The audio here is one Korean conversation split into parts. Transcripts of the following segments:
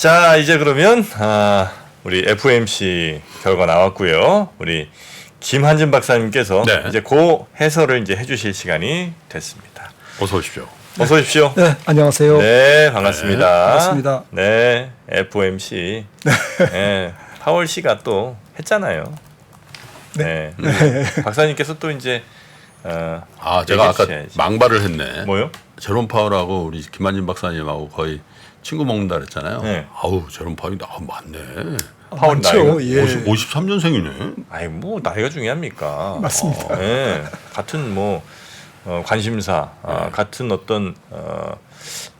자, 이제 그러면 우리 FOMC 결과 나왔고요. 우리 김한진 박사님께서 네. 이제 그 해설을 이제 해주실 시간이 됐습니다. 어서 오십시오. 어서 오십시오. 네, 안녕하세요. 네, 반갑습니다. 네, 반갑습니다. 네, FOMC. 네, 파월 씨가 또 했잖아요. 네. 박사님께서 또 이제 제가 아까 얘기해주셔야지. 망발을 했네. 뭐요? 제롬 파월하고 우리 김한진 박사님하고 거의 친구 먹는다 그랬잖아요. 네. 아우 제롬 파월이 많네. 파월 많죠. 나이가? 예. 53년생이네. 아이 뭐 나이가 중요합니까? 맞습니다. 네, 같은 뭐 관심사, 같은 어떤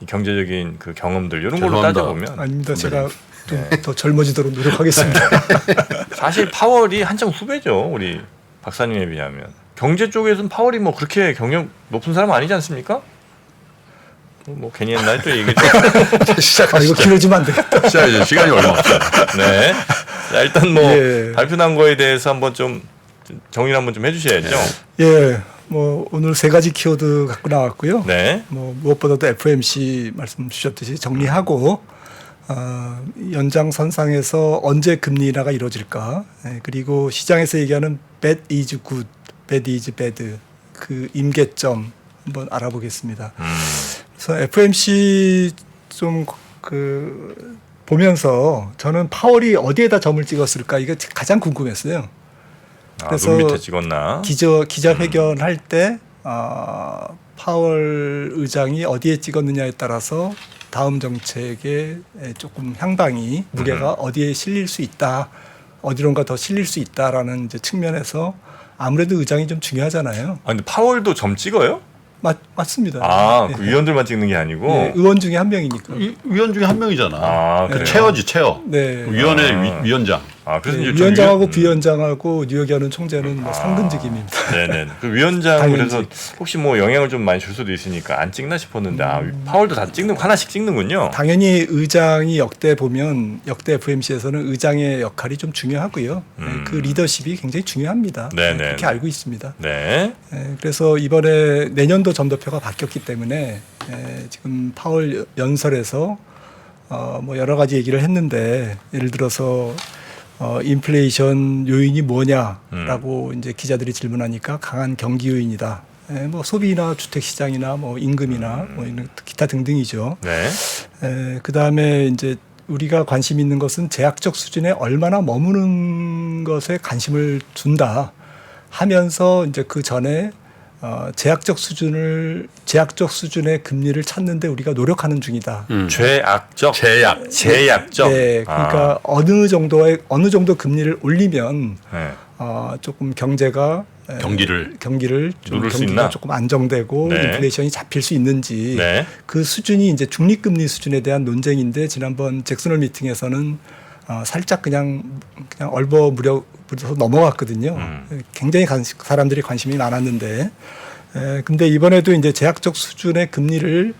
이 경제적인 그 경험들 이런 걸로 죄송합니다. 따져보면 아닙니다. 제가 좀 더 젊어지도록 노력하겠습니다. 사실 파월이 한참 후배죠. 우리 박사님에 비하면 경제 쪽에서는 파월이 뭐 그렇게 경력 높은 사람 아니지 않습니까? 뭐 괜히 했나요? 또 얘기 아, 이거 길어지면 안 되겠다. 시작이죠. 시간이 얼마 없어요. 네. 자, 일단 뭐 예. 발표 난 거에 대해서 한번 좀 정리를 한번 좀 해주셔야죠. 예, 뭐 오늘 세 가지 키워드 갖고 나왔고요. 네. 뭐 무엇보다도 FOMC 말씀 주셨듯이 정리하고 연장선상에서 언제 금리 인하가 이루어질까? 그리고 시장에서 얘기하는 bad is good, bad is bad 그 임계점 한번 알아보겠습니다. 그래서 FOMC 좀 그 보면서 저는 파월이 어디에다 점을 찍었을까 이거 가장 궁금했어요. 그래서 눈 밑에 찍었나? 기자회견 할 때 파월 의장이 어디에 찍었느냐에 따라서 다음 정책에 조금 향방이 무게가 어디에 실릴 수 있다, 어디론가 더 실릴 수 있다라는 이제 측면에서 아무래도 의장이 좀 중요하잖아요. 근데 파월도 점 찍어요? 맞습니다. 그 위원들만 찍는 게 아니고. 예, 의원 중에 한 명이니까. 위원 중에 한 명이잖아. 그래요? 체어지 체어. 네. 위원회 위원장. 그래서 네, 이제 위원장하고 부위원장하고 뉴욕에 하는 총재는 뭐 상근직임입니다. 네네. 그 위원장 당연히. 그래서 혹시 뭐 영향을 좀 많이 줄 수도 있으니까 안 찍나 싶었는데 파월도 다 찍는 하나씩 찍는군요. 당연히 의장이 역대 보면 역대 FOMC에서는 의장의 역할이 좀 중요하고요. 그 리더십이 굉장히 중요합니다. 네네. 그렇게 알고 있습니다. 네. 그래서 이번에 내년도 점도표가 바뀌었기 때문에 지금 파월 연설에서 뭐 여러 가지 얘기를 했는데 예를 들어서 인플레이션 요인이 뭐냐라고 이제 기자들이 질문하니까 강한 경기 요인이다. 뭐 소비나 주택 시장이나 뭐 임금이나 뭐 이런 기타 등등이죠. 네. 그 다음에 이제 우리가 관심 있는 것은 제약적 수준에 얼마나 머무는 것에 관심을 둔다 하면서 이제 그 전에 제약적 수준의 금리를 찾는데 우리가 노력하는 중이다. 죄악적. 제약적. 네, 그러니까 어느 정도 금리를 올리면 네. 조금 경기를 좀 누를 수 경기가 있나? 조금 안정되고 네. 인플레이션이 잡힐 수 있는지 네. 그 수준이 이제 중립금리 수준에 대한 논쟁인데 지난번 잭슨홀 미팅에서는 살짝 그냥 얼버무려서 넘어갔거든요. 굉장히 사람들이 관심이 많았는데 근데 이번에도 이제 제약적 수준의 금리를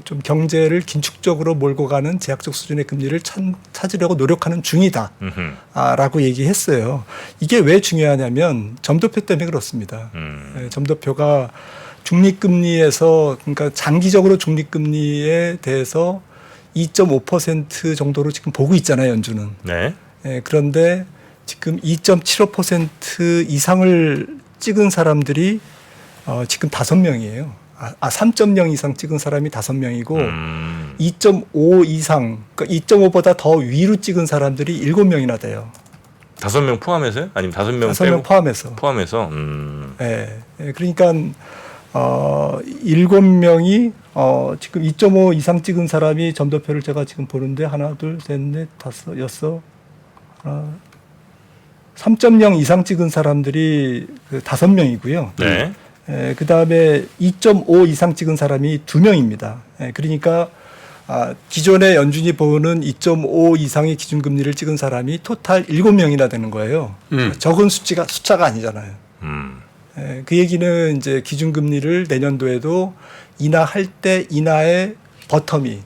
좀 경제를 긴축적으로 몰고 가는 제약적 수준의 금리를 찾으려고 노력하는 중이다라고 얘기했어요. 이게 왜 중요하냐면 점도표 때문에 그렇습니다. 점도표가 중립금리에서 그러니까 장기적으로 중립금리에 대해서 2.5% 정도로 지금 보고 있잖아요, 연준은. 네. 그런데 지금 2.75% 이상을 찍은 사람들이 지금 5명이에요. 3.0 이상 찍은 사람이 5명이고 2.5 이상, 그러니까 2.5보다 더 위로 찍은 사람들이 7명이나 돼요. 5명 포함해서요? 아니면 5명 5명 포함해서. 포함해서. 네. 그러니까 7명이 지금 2.5 이상 찍은 사람이 점도표를 제가 지금 보는데 하나, 둘, 셋, 넷, 다섯, 여섯, 3.0 이상 찍은 사람들이 5명이고요. 네. 그 다음에 2.5 이상 찍은 사람이 2명입니다. 그러니까 기존의 연준이 보는 2.5 이상의 기준금리를 찍은 사람이 토탈 7명이나 되는 거예요. 적은 숫자가 아니잖아요. 그 얘기는 이제 기준금리를 내년도에도 인하할 때 인하의 버텀이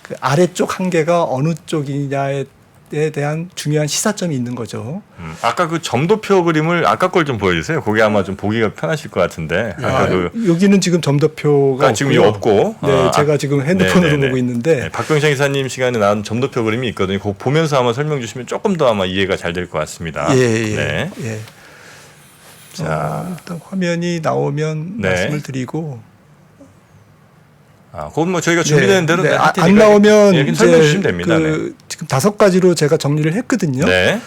그 아래쪽 한계가 어느 쪽이냐에 대한 중요한 시사점이 있는 거죠. 아까 그 점도표 그림을 아까 걸 좀 보여주세요. 그게 아마 좀 보기가 편하실 것 같은데. 아까 그 여기는 지금 점도표가 지금 이거 없고. 네, 제가 지금 핸드폰으로 네네네. 보고 있는데 네, 박병창 기사님 시간에 나온 점도표 그림이 있거든요. 그거 보면서 한번 설명 주시면 조금 더 아마 이해가 잘 될 것 같습니다. 네. 예. 자, 일단 화면이 나오면 네. 말씀을 드리고 그건 뭐 저희가 준비되는 대로 할 테니까 안 나오면 예, 설명해 주시면 됩니다. 네. 지금 5가지로 제가 정리를 했거든요. 네.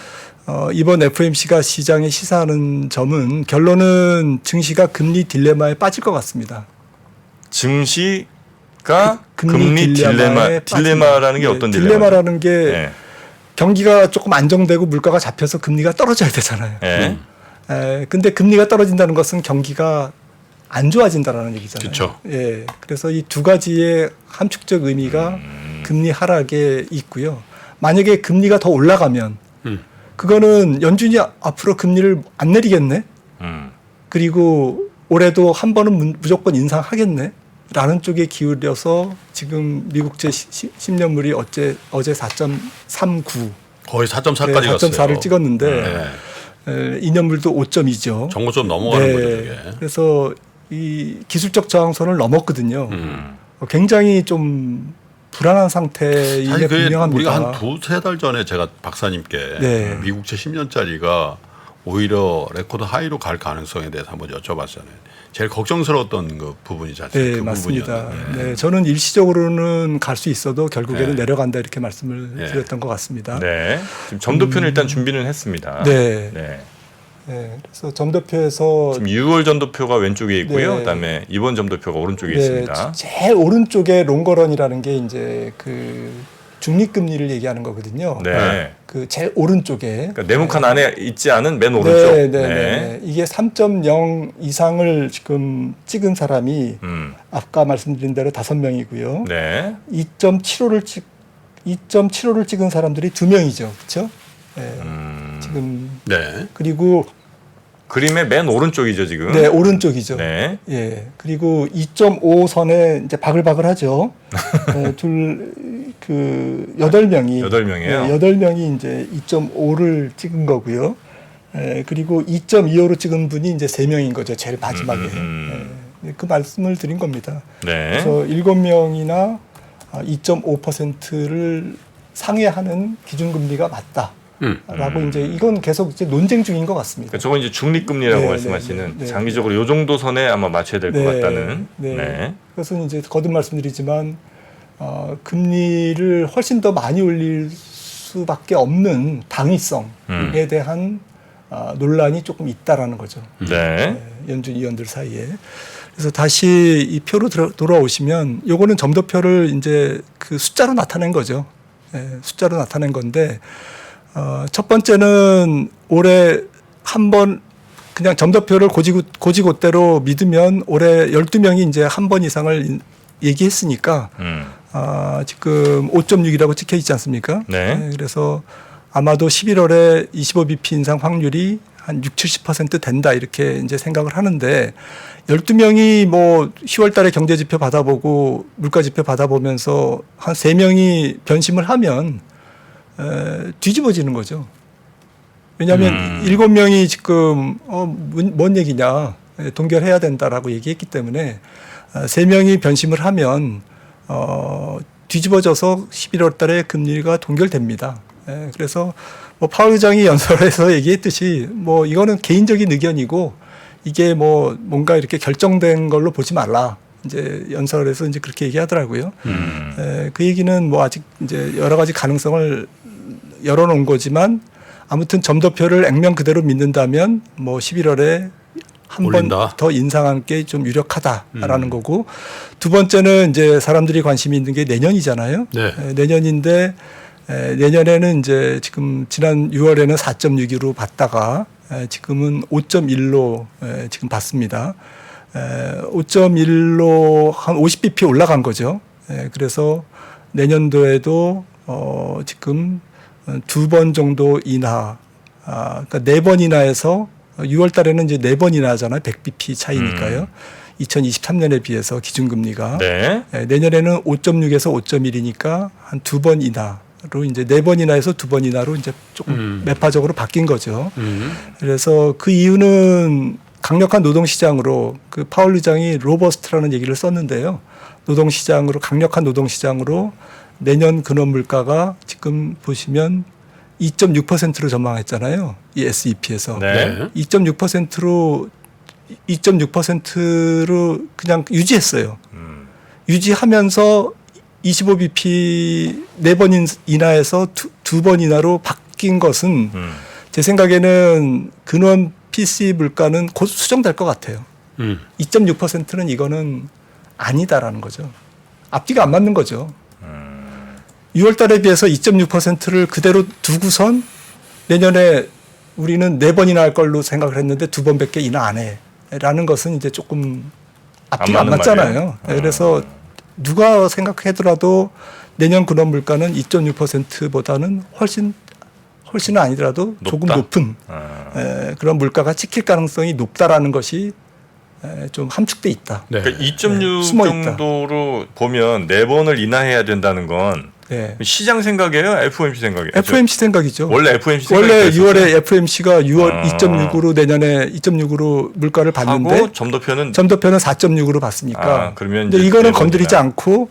이번 FOMC가 시장에 시사하는 점은 결론은 증시가 금리 딜레마에 빠질 것 같습니다. 증시가 금리 딜레마라는 게 어떤 딜레마라는 게 네. 경기가 조금 안정되고 물가가 잡혀서 금리가 떨어져야 되잖아요. 네. 근데 금리가 떨어진다는 것은 경기가 안 좋아진다라는 얘기잖아요. 그쵸. 예. 그래서 이 두 가지의 함축적 의미가 금리 하락에 있고요. 만약에 금리가 더 올라가면 그거는 연준이 앞으로 금리를 안 내리겠네. 그리고 올해도 한 번은 무조건 인상하겠네. 라는 쪽에 기울여서 지금 미국제 10년물이 어제 4.39 거의 4.4까지 갔어요. 4.4를 찍었는데 네. 2년물도 5.2죠. 정고 좀 넘어가는 거죠, 이게. 그래서 이 기술적 저항선을 넘었거든요. 굉장히 좀 불안한 상태임에 사실 그게 분명합니다. 우리가 한 2-3달 전에 제가 박사님께 네. 미국채 10년짜리가 오히려 레코드 하이로 갈 가능성에 대해서 한번 여쭤봤잖아요. 제일 걱정스러웠던 그 부분이지 않습니까? 네, 그 맞습니다. 부분이었는데. 네, 저는 일시적으로는 갈 수 있어도 결국에는 네. 내려간다 이렇게 말씀을 네. 드렸던 것 같습니다. 네. 지금 점도표는 일단 준비는 했습니다. 네. 네. 네, 그래서 점도표에서 지금 6월 점도표가 왼쪽에 있고요. 네. 그다음에 이번 점도표가 오른쪽에 있습니다. 제일 오른쪽에 롱거런이라는 게 이제 그 중립금리를 얘기하는 거거든요. 네. 그 제일 오른쪽에 그러니까 네모칸 안에 있지 않은 맨 오른쪽. 네. 이게 3.0 이상을 지금 찍은 사람이 아까 말씀드린 대로 5명이고요. 네. 2.75를 찍은 사람들이 2명이죠. 그렇죠? 네. 지금 네. 그리고 그림의 맨 오른쪽이죠, 지금. 네, 오른쪽이죠. 네. 예. 그리고 2.5선에 이제 바글바글하죠. 네, 8명이 8명이에요. 8명이 이제 2.5를 찍은 거고요. 그리고 2.25로 찍은 분이 이제 3명인 거죠. 제일 마지막에. 그 말씀을 드린 겁니다. 네. 그래서 7명이나 2.5%를 상회하는 기준금리가 맞다. 라고 이제 이건 계속 이제 논쟁 중인 것 같습니다. 그러니까 저건 이제 중립금리라고 네, 말씀하시는 네. 장기적으로 요 정도 선에 아마 맞춰야 될 것 네, 같다는. 네. 네. 그것은 이제 거듭 말씀드리지만 금리를 훨씬 더 많이 올릴 수밖에 없는 당위성에 대한 논란이 조금 있다라는 거죠. 네. 연준 위원들 사이에. 그래서 다시 이 표로 돌아오시면 요거는 점도표를 이제 그 숫자로 나타낸 거죠. 숫자로 나타낸 건데 첫 번째는 올해 한 번 그냥 점도표를 고지고대로 믿으면 올해 12명이 이제 한 번 이상을 얘기했으니까 지금 5.6이라고 찍혀 있지 않습니까? 네. 그래서 아마도 11월에 25bp 인상 확률이 한 60-70% 된다 이렇게 이제 생각을 하는데 12명이 뭐 10월 달에 경제 지표 받아보고 물가 지표 받아보면서 한 3명이 변심을 하면 뒤집어지는 거죠. 왜냐하면 7명이 지금 뭔 얘기냐 동결해야 된다라고 얘기했기 때문에 3명이 변심을 하면 뒤집어져서 11월 달에 금리가 동결됩니다. 그래서 뭐 파월 의장이 연설에서 얘기했듯이 뭐 이거는 개인적인 의견이고 이게 뭐 뭔가 이렇게 결정된 걸로 보지 말라. 이제 연설에서 이제 그렇게 얘기하더라고요. 그 얘기는 뭐 아직 이제 여러 가지 가능성을 열어놓은 거지만 아무튼 점도표를 액면 그대로 믿는다면 뭐 11월에 한 번 더 인상한 게 좀 유력하다라는 거고 두 번째는 이제 사람들이 관심이 있는 게 내년이잖아요. 네. 내년인데 내년에는 이제 지금 지난 6월에는 4.6으로 봤다가 지금은 5.1로 지금 봤습니다. 5.1로 한 50bp 올라간 거죠. 그래서 내년도에도 지금 2번 정도 인하, 그러니까 4번 인하해서 6월 달에는 이제 4번 인하잖아요. 100bp 차이니까요. 2023년에 비해서 기준금리가. 네. 내년에는 5.6에서 5.1이니까 한 2번 인하 이제 4번 인하에서 2번 인하로 이제 조금 매파적으로 바뀐 거죠. 그래서 그 이유는 강력한 노동시장으로 그 파월 의장이 로버스트라는 얘기를 썼는데요. 노동시장으로 강력한 노동시장으로 내년 근원 물가가 지금 보시면 2.6%로 전망했잖아요. 이 SEP에서 네. 2.6%로 그냥 유지했어요. 유지하면서 25bp 4번 인하에서 2번 인하로 바뀐 것은 제 생각에는 근원 PC 물가는 곧 수정될 것 같아요. 2.6%는 이거는 아니다라는 거죠. 앞뒤가 안 맞는 거죠. 6월 달에 비해서 2.6%를 그대로 두고선 내년에 우리는 4번 인하 할 걸로 생각을 했는데 2번밖에 인하 안 해. 라는 것은 이제 조금 앞뒤가 안 맞잖아요. 그래서 누가 생각하더라도 내년 근원 물가는 2.6%보다는 훨씬은 아니더라도 조금 높은 그런 물가가 찍힐 가능성이 높다라는 것이 좀 함축돼 있다. 네. 그러니까 2.6 숨어 있다. 정도로 보면 4번을 인하해야 된다는 건 네. 시장 생각이에요? FOMC 생각이에요? FOMC 생각이죠. 원래 FOMC 생각이 원래 있었어요? 6월에 FOMC가 6월 2.6으로 내년에 2.6으로 물가를 봤는데 하고 점도표는 점도표는 4.6으로 봤으니까. 그러면 근데 이제 이거는 4번이나. 건드리지 않고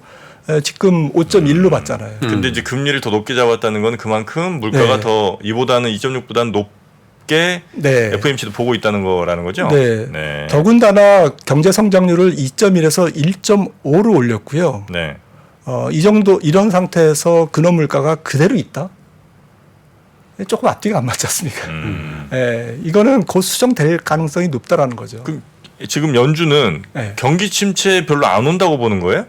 지금 5.1로 봤잖아요. 근데 이제 금리를 더 높게 잡았다는 건 그만큼 물가가 네. 더 이보다는 2.6보다는 높게 네. FOMC도 보고 있다는 거라는 거죠? 네. 더군다나 경제 성장률을 2.1에서 1.5로 올렸고요. 네. 이 정도 이런 상태에서 근원 물가가 그대로 있다. 조금 앞뒤가 안 맞지 않습니까? 이거는 곧 수정될 가능성이 높다라는 거죠. 그럼 지금 연준은 네. 경기 침체 별로 안 온다고 보는 거예요?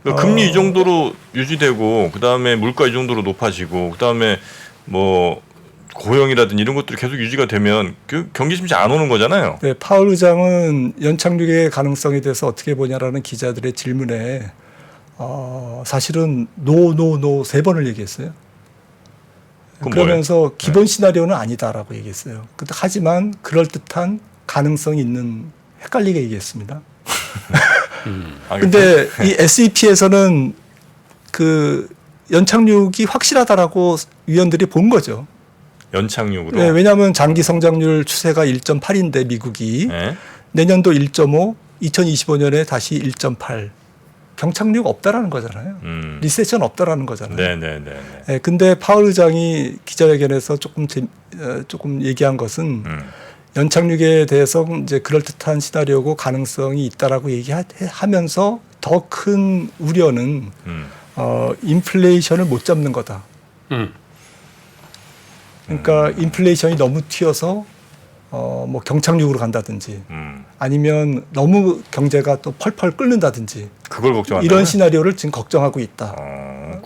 그러니까 금리 이 정도로 유지되고 그다음에 물가 이 정도로 높아지고 그다음에 뭐 고용이라든지 이런 것들이 계속 유지가 되면 그 경기 침체 안 오는 거잖아요. 네, 파월 의장은 연착륙의 가능성에 대해서 어떻게 보냐라는 기자들의 질문에 사실은 노 3번을 얘기했어요. 그건 그러면서 기본 시나리오는 아니다라고 얘기했어요. 하지만 그럴듯한 가능성이 있는 헷갈리게 얘기했습니다. 근데 이 SEP에서는 그 연착륙이 확실하다라고 위원들이 본 거죠. 연착륙으로. 네, 왜냐하면 장기 성장률 추세가 1.8인데 미국이 네. 내년도 1.5, 2025년에 다시 1.8. 경착륙 없다라는 거잖아요. 리세션 없다라는 거잖아요. 네네네. 네, 근데 파월 의장이 기자회견에서 조금 얘기한 것은 연착륙에 대해서 이제 그럴듯한 시나리오고 가능성이 있다라고 얘기하면서 더 큰 우려는 인플레이션을 못 잡는 거다. 그러니까 인플레이션이 너무 튀어서 뭐 경착륙으로 간다든지 아니면 너무 경제가 또 펄펄 끓는다든지 그걸 걱정한다. 이런 시나리오를 지금 걱정하고 있다.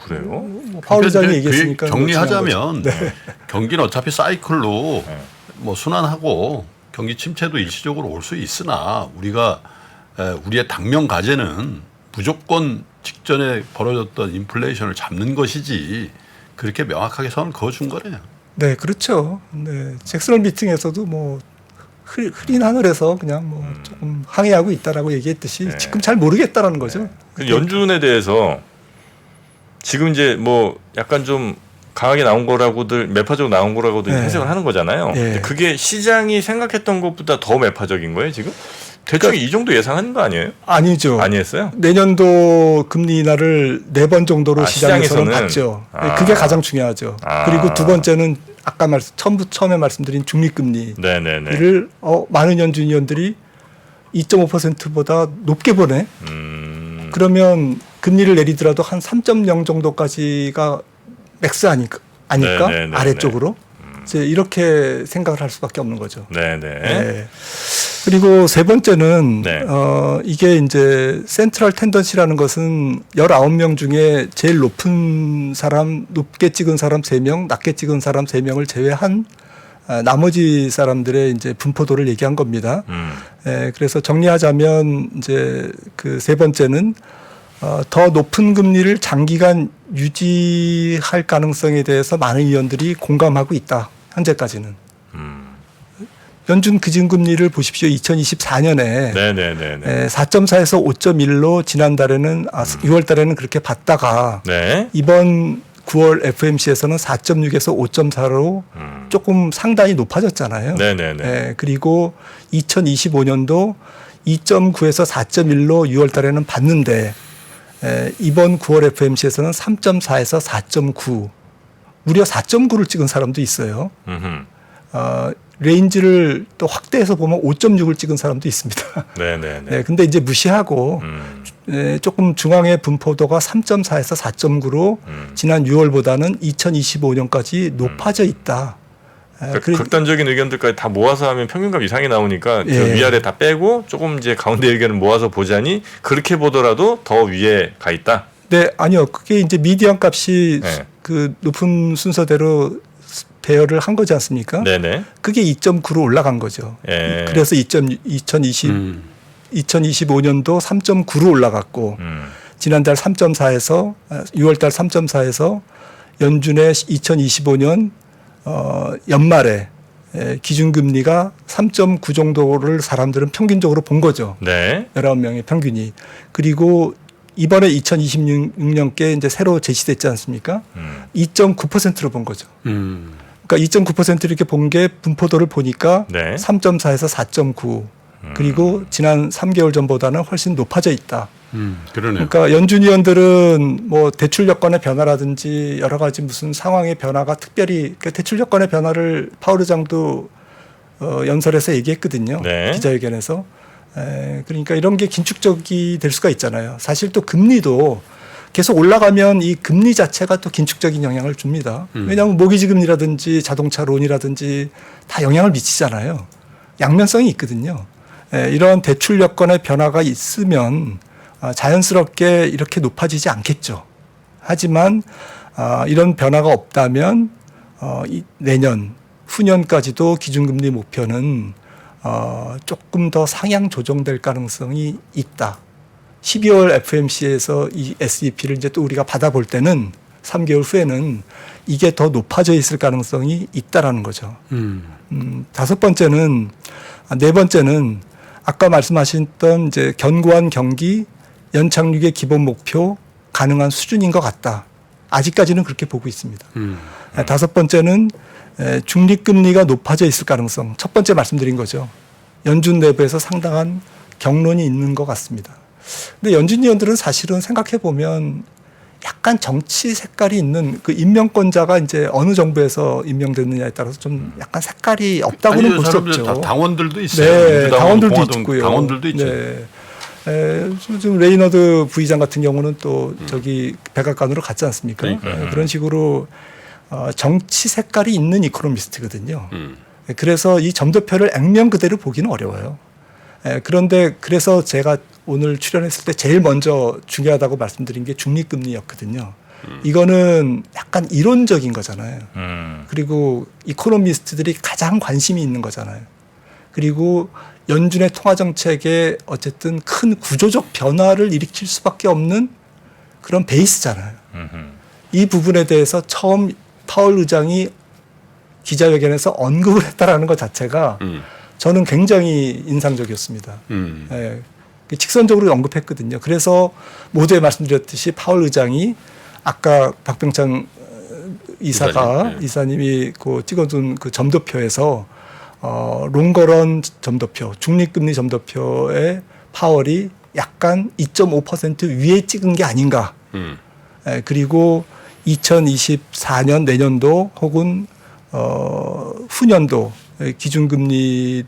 그래요? 뭐 파월 의장이 그러니까 얘기했으니까 정리하자면 네. 경기는 어차피 사이클로 뭐 순환하고 경기 침체도 일시적으로 올 수 있으나 우리가 우리의 당면 과제는 무조건 직전에 벌어졌던 인플레이션을 잡는 것이지 그렇게 명확하게 선을 그어준 거네요. 네, 그렇죠. 네, 잭슨홀 미팅에서도 뭐 흐린 하늘에서 그냥 뭐 조금 항해하고 있다라고 얘기했듯이 네. 지금 잘 모르겠다라는 거죠. 그 연준에 대해서 지금 이제 뭐 약간 좀 강하게 나온 거라고들 매파적으로 나온 거라고들 네. 해석을 하는 거잖아요. 네. 근데 그게 시장이 생각했던 것보다 더 매파적인 거예요, 지금? 대충 이 정도 예상하는 거 아니에요? 아니죠. 아니었어요? 내년도 금리 인하를 4번 정도로 시장에서는 시장에서는? 봤죠. 그게 가장 중요하죠. 그리고 두 번째는 아까 처음에 말씀드린 중립금리를 네네네. 많은 연준 위원들이 2.5%보다 높게 보내. 그러면 금리를 내리더라도 한 3.0 정도까지가 맥스 아닐까? 네네네네. 아래쪽으로. 이제 이렇게 생각을 할 수밖에 없는 거죠. 네네. 네. 그리고 세 번째는 네. 이게 이제 센트럴 텐던시라는 것은 19명 중에 제일 높은 사람, 높게 찍은 사람 3명, 낮게 찍은 사람 3명을 제외한 나머지 사람들의 이제 분포도를 얘기한 겁니다. 그래서 정리하자면 이제 그 세 번째는 더 높은 금리를 장기간 유지할 가능성에 대해서 많은 위원들이 공감하고 있다. 현재까지는. 연준 기준금리를 보십시오. 2024년에 네네네네. 4.4에서 5.1로 지난달에는 6월 달에는 그렇게 봤다가 네. 이번 9월 FMC에서는 4.6에서 5.4로 조금 상당히 높아졌잖아요. 네네네. 예, 그리고 2025년도 2.9에서 4.1로 6월 달에는 봤는데 이번 9월 FMC에서는 3.4에서 4.9 무려 4.9를 찍은 사람도 있어요. 레인지를 또 확대해서 보면 5.6을 찍은 사람도 있습니다. 네네네. 네, 근데 이제 무시하고 조금 중앙의 분포도가 3.4에서 4.9로 지난 6월보다는 2025년까지 높아져 있다. 그러니까 극단적인 의견들까지 다 모아서 하면 평균값 이상이 나오니까 저 예. 위아래 다 빼고 조금 이제 가운데 의견을 모아서 보자니 그렇게 보더라도 더 위에 가 있다. 네, 아니요. 그게 이제 미디안 값이 네. 그 높은 순서대로 배열을 한 거지 않습니까? 네네. 그게 2.9로 올라간 거죠. 예. 그래서 2025년도 3.9로 올라갔고 지난달 3.4에서 6월달 3.4에서 연준의 2025년 연말에 기준금리가 3.9 정도를 사람들은 평균적으로 본 거죠. 네. 19명의 평균이. 그리고 이번에 2026년께 이제 새로 제시됐지 않습니까? 2.9%로 본 거죠. 그러니까 2.9% 이렇게 본 게 분포도를 보니까 네. 3.4에서 4.9 그리고 지난 3개월 전보다는 훨씬 높아져 있다. 그러네요. 그러니까 연준 위원들은 뭐 대출 여건의 변화라든지 여러 가지 무슨 상황의 변화가 특별히 그러니까 대출 여건의 변화를 파월 의장도 연설에서 얘기했거든요. 네. 기자회견에서. 그러니까 이런 게 긴축적이 될 수가 있잖아요. 사실 또 금리도 계속 올라가면 이 금리 자체가 또 긴축적인 영향을 줍니다. 왜냐하면 모기지 금리라든지 자동차 론이라든지 다 영향을 미치잖아요. 양면성이 있거든요. 이런 대출 여건의 변화가 있으면 자연스럽게 이렇게 높아지지 않겠죠. 하지만 이런 변화가 없다면 내년, 후년까지도 기준금리 목표는 조금 더 상향 조정될 가능성이 있다. 12월 FMC에서 이 SEP를 이제 또 우리가 받아볼 때는 3개월 후에는 이게 더 높아져 있을 가능성이 있다라는 거죠. 다섯 번째는, 네 번째는 아까 말씀하셨던 이제 견고한 경기, 연착륙의 기본 목표 가능한 수준인 것 같다. 아직까지는 그렇게 보고 있습니다. 다섯 번째는 중립금리가 높아져 있을 가능성. 첫 번째 말씀드린 거죠. 연준 내부에서 상당한 경론이 있는 것 같습니다. 근데 연준 위원들은 사실은 생각해 보면 약간 정치 색깔이 있는 그 임명권자가 이제 어느 정부에서 임명됐느냐에 따라서 좀 약간 색깔이 없다고는 볼 수 없죠. 다 당원들도 있어요. 네, 민주당하고 당원들도 공화당 있고요. 당원들도 있죠. 네. 지금 레이너드 부의장 같은 경우는 또 저기 백악관으로 갔지 않습니까? 그러니까요. 그런 식으로 정치 색깔이 있는 이코노미스트거든요. 그래서 이 점도표를 액면 그대로 보기는 어려워요. 그런데 그래서 제가 오늘 출연했을 때 제일 먼저 중요하다고 말씀드린 게 중립금리였거든요. 이거는 약간 이론적인 거잖아요. 그리고 이코노미스트들이 가장 관심이 있는 거잖아요. 그리고 연준의 통화정책에 어쨌든 큰 구조적 변화를 일으킬 수밖에 없는 그런 베이스잖아요. 이 부분에 대해서 처음 파월 의장이 기자회견에서 언급을 했다라는 것 자체가 저는 굉장히 인상적이었습니다. 예, 직선적으로 언급했거든요. 그래서 모두에 말씀드렸듯이 파월 의장이 아까 박병창 이사님이 그 찍어둔 그 점도표에서 롱거런 점도표, 중립금리 점도표에 파월이 약간 2.5% 위에 찍은 게 아닌가. 그리고 2024년 내년도 혹은 후년도 기준금리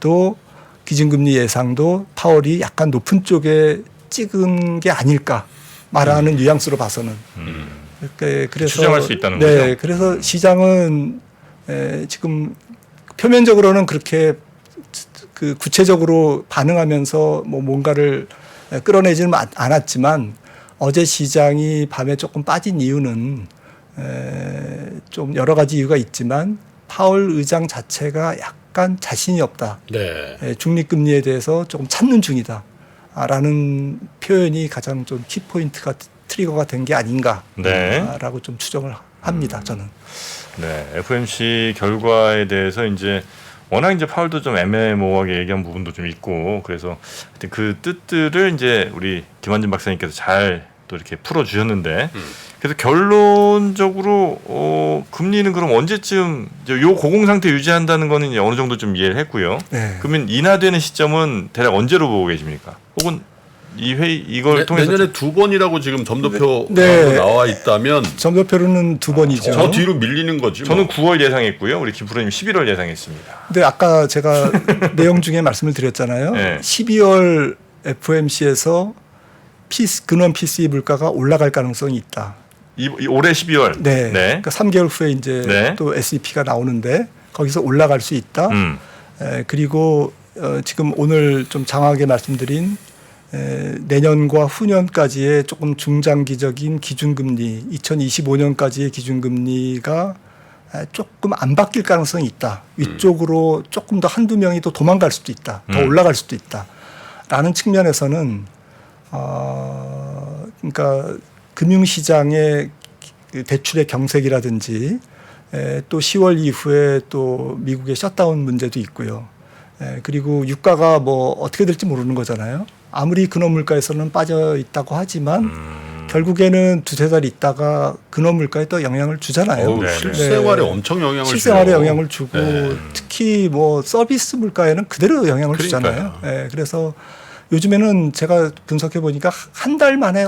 예상도 파월이 약간 높은 쪽에 찍은 게 아닐까 말하는 뉘앙스로 봐서는. 그래서 추정할 수 있다는 네, 거죠. 그래서 시장은 지금 표면적으로는 그렇게 그 구체적으로 반응하면서 뭐 뭔가를 끌어내지는 않았지만 어제 시장이 밤에 조금 빠진 이유는 좀 여러 가지 이유가 있지만 파월 의장 자체가 약간 자신이 없다. 네. 중립금리에 대해서 조금 찾는 중이다. 라는 표현이 가장 좀 키포인트가 트리거가 된 게 아닌가라고 네. 좀 추정을 합니다. 저는. 네, FMC 결과에 대해서 이제 워낙 이제 파월도 좀 애매모호하게 얘기한 부분도 좀 있고 그래서 하여튼 그 뜻들을 이제 우리 김환진 박사님께서 잘 또 이렇게 풀어주셨는데 그래서 결론적으로 금리는 그럼 언제쯤 이제 요 고공 상태 유지한다는 거는 이제 어느 정도 좀 이해를 했고요. 네. 그러면 인하되는 시점은 대략 언제로 보고 계십니까? 혹은 이 회의 이걸 통해서 내년에 2번이라고 지금 점도표 네. 나와 있다면 점도표로는 2번이죠. 저 뒤로 밀리는 거지. 저는 뭐. 9월 예상했고요. 우리 김 프로님 11월 예상했습니다. 근데 아까 제가 내용 중에 말씀을 드렸잖아요. 네. 12월 FOMC에서 근원 PCE 물가가 올라갈 가능성이 있다. 이 올해 12월. 네. 그러니까 3개월 후에 이제 네. 또 SEP가 나오는데 거기서 올라갈 수 있다. 그리고 지금 오늘 좀 장하게 말씀드린 내년과 후년까지의 조금 중장기적인 기준금리, 2025년까지의 기준금리가 조금 안 바뀔 가능성이 있다. 위쪽으로 조금 더 한두 명이 또 도망갈 수도 있다. 더 올라갈 수도 있다. 라는 측면에서는 그러니까 금융시장의 대출의 경색이라든지 또 10월 이후에 또 미국의 셧다운 문제도 있고요. 그리고 유가가 뭐 어떻게 될지 모르는 거잖아요. 아무리 근원 물가에서는 빠져 있다고 하지만 결국에는 두세 달 있다가 근원 물가에 또 영향을 주잖아요. 어우, 네, 실생활에 엄청 영향을 실생활에 줘요. 영향을 주고 네. 특히 뭐 서비스 물가에는 그대로 영향을 그러니까요. 주잖아요. 그래서 요즘에는 제가 분석해 보니까 한 달 만에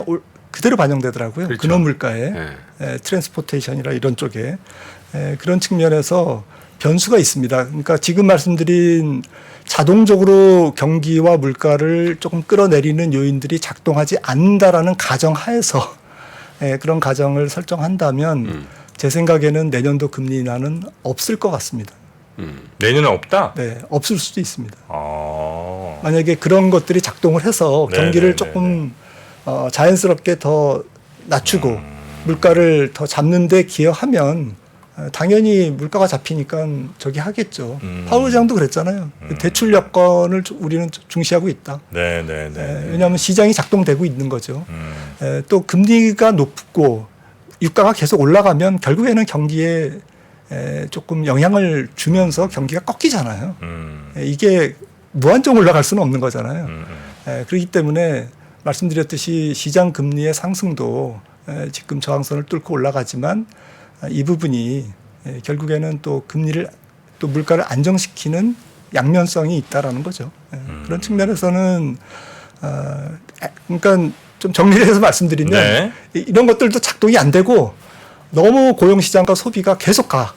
그대로 반영되더라고요. 그렇죠. 근원 물가에 네. 트랜스포테이션이라 이런 쪽에 그런 측면에서 변수가 있습니다. 그러니까 지금 말씀드린 자동적으로 경기와 물가를 조금 끌어내리는 요인들이 작동하지 않는다라는 가정하에서 그런 가정을 설정한다면 제 생각에는 내년도 금리 인하는 없을 것 같습니다. 내년은 없다. 네, 없을 수도 있습니다. 아. 만약에 그런 것들이 작동을 해서 네, 경기를 네, 조금 자연스럽게 더 낮추고 물가를 더 잡는 데 기여하면 당연히 물가가 잡히니까 저기 하겠죠. 파월 의장도 그랬잖아요. 대출 여건을 우리는 중시하고 있다. 네. 왜냐하면 시장이 작동되고 있는 거죠. 또 금리가 높고 유가가 계속 올라가면 결국에는 경기에 조금 영향을 주면서 경기가 꺾이잖아요. 이게 무한정 올라갈 수는 없는 거잖아요. 그렇기 때문에 말씀드렸듯이 시장 금리의 상승도 지금 저항선을 뚫고 올라가지만 이 부분이 결국에는 또 금리를 또 물가를 안정시키는 양면성이 있다라는 거죠. 그런 측면에서는 그러니까 좀 정리를 해서 말씀드리면 네. 이런 것들도 작동이 안 되고 너무 고용시장과 소비가 계속 가.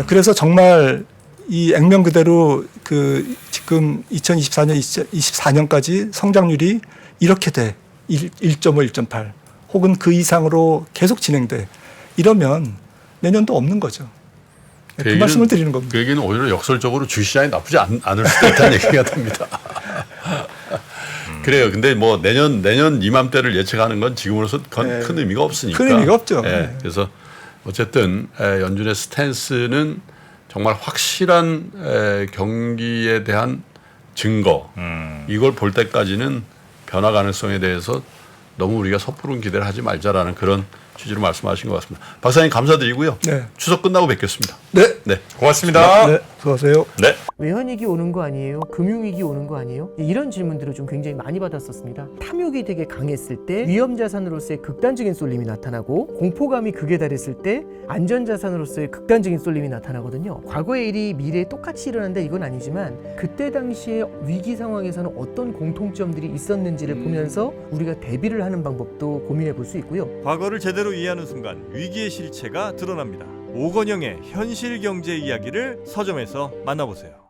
그래서 정말 이 액면 그대로 그 지금 2024년, 24년까지 성장률이 이렇게 돼. 1.5, 1.8 혹은 그 이상으로 계속 진행돼. 이러면 내년도 없는 거죠. 그 말씀을 드리는 겁니다. 그 얘기는 오히려 역설적으로 주시장이 나쁘지 않을 수도 있다는 얘기가 됩니다. 그래요. 근데 뭐 내년 이맘때를 예측하는 건 지금으로서 큰 의미가 없으니까. 큰 의미가 없죠. 그래서 어쨌든 연준의 스탠스는 정말 확실한 경기에 대한 증거 이걸 볼 때까지는 변화 가능성에 대해서 너무 우리가 섣부른 기대를 하지 말자라는 그런 취지로 말씀하신 것 같습니다. 박사님 감사드리고요. 네. 추석 끝나고 뵙겠습니다. 네. 네. 고맙습니다. 네. 수고하세요. 네. 외환위기 오는 거 아니에요? 금융위기 오는 거 아니에요? 이런 질문들을 좀 굉장히 많이 받았었습니다. 탐욕이 되게 강했을 때 위험자산으로서의 극단적인 쏠림이 나타나고 공포감이 극에 달했을 때 안전자산으로서의 극단적인 쏠림이 나타나거든요. 과거의 일이 미래에 똑같이 일어난다 이건 아니지만 그때 당시에 위기 상황에서는 어떤 공통점들이 있었는지를 보면서 우리가 대비를 하는 방법도 고민해 볼 수 있고요. 과거를 제대로 이해하는 순간 위기의 실체가 드러납니다. 오건영의 현실 경제 이야기를 서점에서 만나보세요.